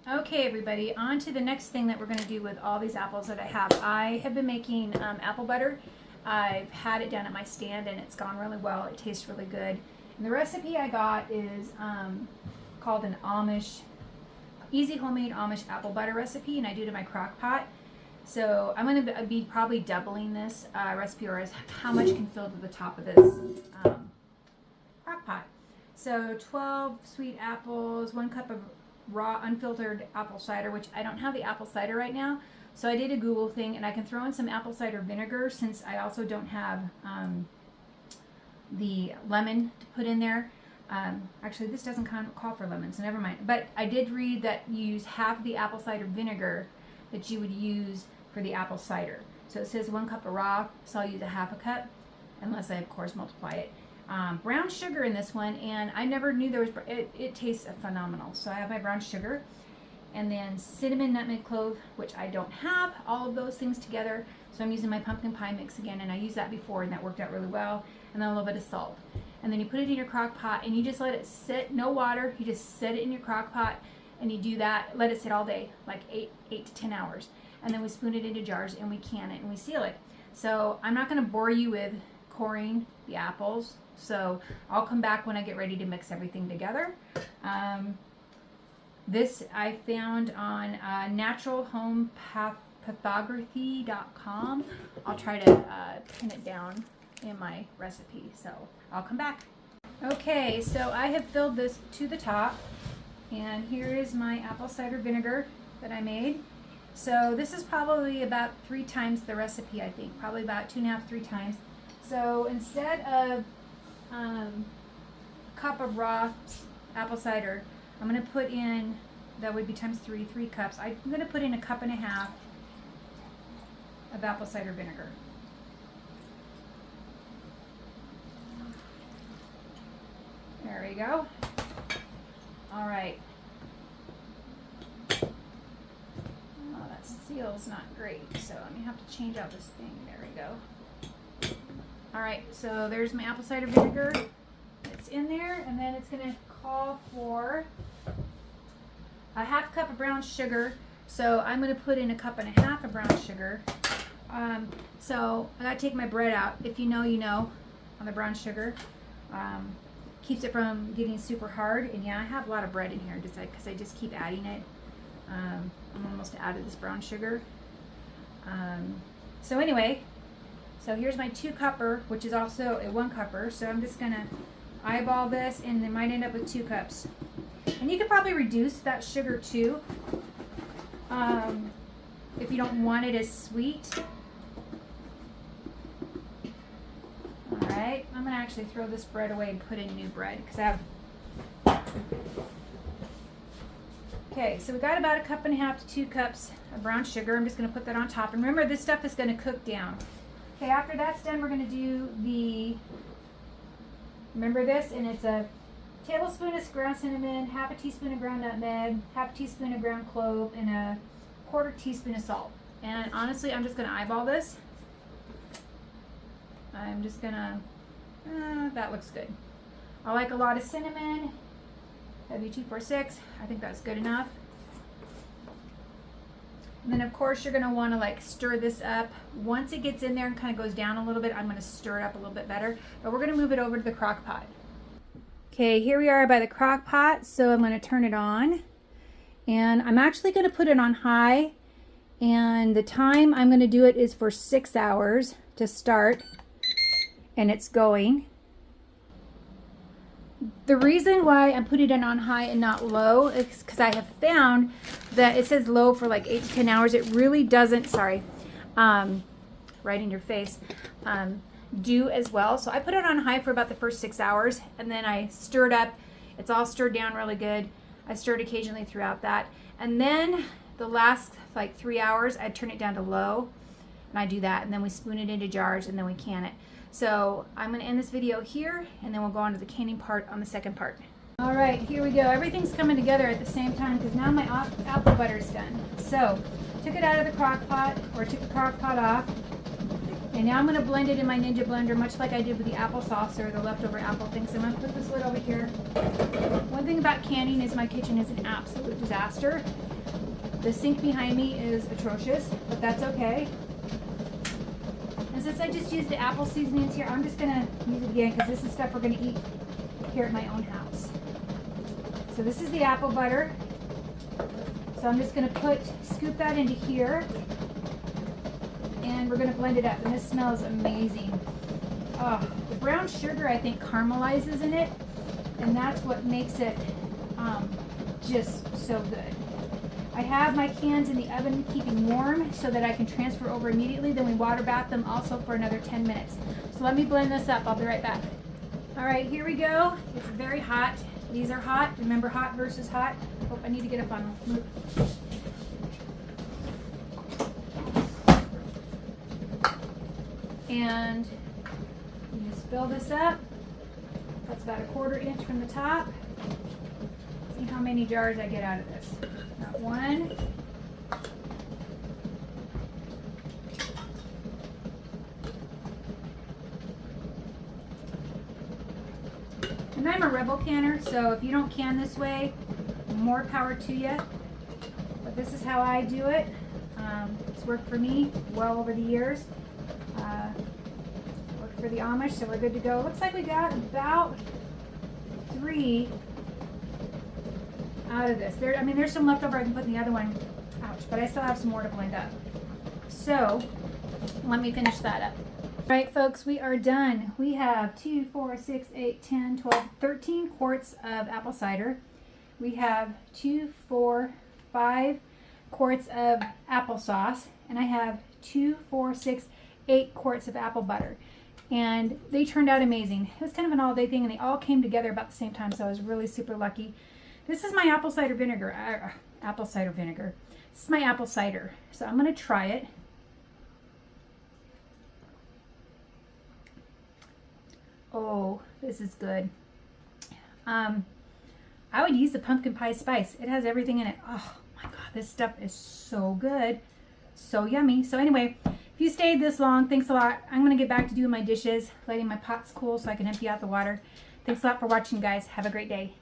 Okay, everybody, on to the next thing that we're going to do with all these apples that I have. I have been making apple butter. I've had it down at my stand and it's gone really well. It tastes really good. And the recipe I got is called an Amish, easy homemade Amish apple butter recipe, and I do it in my crock pot. So I'm going to be probably doubling this recipe, or how much can fill to the top of this crock pot. So 12 sweet apples, 1 cup of raw unfiltered apple cider, which I don't have the apple cider right now, so I did a Google thing, and I can throw in some apple cider vinegar since I also don't have the lemon to put in there. Actually, this doesn't call for lemon, so never mind. But I did read that you use half the apple cider vinegar that you would use for the apple cider. So it says 1 cup of raw, so I'll use a half a cup, unless I of course multiply it. Brown sugar in this one, and I never knew there was, it tastes phenomenal. So I have my brown sugar, and then cinnamon, nutmeg, clove, which I don't have, all of those things together. So I'm using my pumpkin pie mix again, and I used that before and that worked out really well. And then a little bit of salt. And then you put it in your crock pot and you just let it sit, no water, you just set it in your crock pot, and you do that, let it sit all day, like 8 to 10 hours. And then we spoon it into jars and we can it and we seal it. So I'm not gonna bore you with coring the apples. So I'll come back when I get ready to mix everything together. This I found on naturalhomepathography.com. I'll try to pin it down in my recipe. So I'll come back. Okay, so I have filled this to the top, and here is my apple cider vinegar that I made. So this is probably about 3 times the recipe, I think. Probably about 2.5, 3 times. So instead of a cup of raw apple cider, I'm going to put in, that would be times 3 cups. I'm going to put in 1.5 cups of apple cider vinegar. There we go. All right. Oh, that seal's not great, so let me have to change out this thing. There we go. All right, so there's my apple cider vinegar. It's in there, and then it's gonna call for a 1/2 cup of brown sugar. So I'm gonna put in 1.5 cups of brown sugar. So I gotta take my bread out. If you know, you know, on the brown sugar. Keeps it from getting super hard. And yeah, I have a lot of bread in here just because I just keep adding it. I'm almost out of this brown sugar. So anyway, so here's my 2 cupper, which is also a 1 cupper. So I'm just gonna eyeball this, and it might end up with 2 cups. And you could probably reduce that sugar too, if you don't want it as sweet. All right, I'm gonna actually throw this bread away and put in new bread because I have. Okay, so we got about 1.5 cups to 2 cups of brown sugar. I'm just gonna put that on top. And remember, this stuff is gonna cook down. Okay, after that's done, we're gonna do the, remember this, and it's a tablespoon of ground cinnamon, 1/2 teaspoon of ground nutmeg, 1/2 teaspoon of ground clove, and a 1/4 teaspoon of salt. And honestly, I'm just gonna eyeball this. I'm just gonna, that looks good. I like a lot of cinnamon, W246, I think that's good enough. And then of course you're gonna wanna like stir this up. Once it gets in there and kind of goes down a little bit, I'm gonna stir it up a little bit better, but we're gonna move it over to the crock pot. Okay, here we are by the crock pot, so I'm gonna turn it on. And I'm actually gonna put it on high, and the time I'm gonna do it is for 6 hours to start. And it's going. The reason why I'm putting it on high and not low is because I have found that it says low for like 8 to 10 hours. It really doesn't, sorry, right in your face, do as well. So I put it on high for about the first 6 hours, and then I stir it up. It's all stirred down really good. I stir it occasionally throughout that. And then the last like 3 hours, I turn it down to low, and I do that, and then we spoon it into jars, and then we can it. So I'm going to end this video here, and then we'll go on to the canning part on the second part. All right, here we go. Everything's coming together at the same time because now my apple butter is done. So took it out of the crock pot, or took the crock pot off, and now I'm going to blend it in my Ninja blender, much like I did with the applesauce or the leftover apple thing. So I'm going to put this lid over here. One thing about canning is my kitchen is an absolute disaster. The sink behind me is atrocious, but that's okay. And since I just used the apple seasonings here, I'm just gonna use it again because this is stuff we're gonna eat here at my own house. So this is the apple butter. So I'm just gonna scoop that into here, and we're gonna blend it up, and this smells amazing. Oh, the brown sugar I think caramelizes in it, and that's what makes it just so good. I have my cans in the oven keeping warm so that I can transfer over immediately. Then we water bath them also for another 10 minutes. So let me blend this up. I'll be right back. All right, here we go. It's very hot. These are hot. Remember, hot versus hot. Oh, I need to get a funnel. Move. And you just fill this up. That's about a 1/4 inch from the top. See how many jars I get out of this. Got one. And I'm a Rebel canner, so if you don't can this way, more power to you. But this is how I do it. It's worked for me well over the years. Worked for the Amish, so we're good to go. Looks like we got about 3 out of this. There's some leftover I can put in the other one. Ouch, but I still have some more to blend up. So let me finish that up. All right, folks, we are done. We have 2, 4, 6, 8, 10, 12, 13 quarts of apple cider. We have 2, 4, 5 quarts of applesauce, and I have 2, 4, 6, 8 quarts of apple butter. And they turned out amazing. It was kind of an all-day thing, and they all came together about the same time, so I was really super lucky. This is my apple cider vinegar. This is my apple cider. So I'm going to try it. Oh, this is good. I would use the pumpkin pie spice. It has everything in it. Oh my God, this stuff is so good. So yummy. So anyway, if you stayed this long, thanks a lot. I'm going to get back to doing my dishes, letting my pots cool so I can empty out the water. Thanks a lot for watching, guys. Have a great day.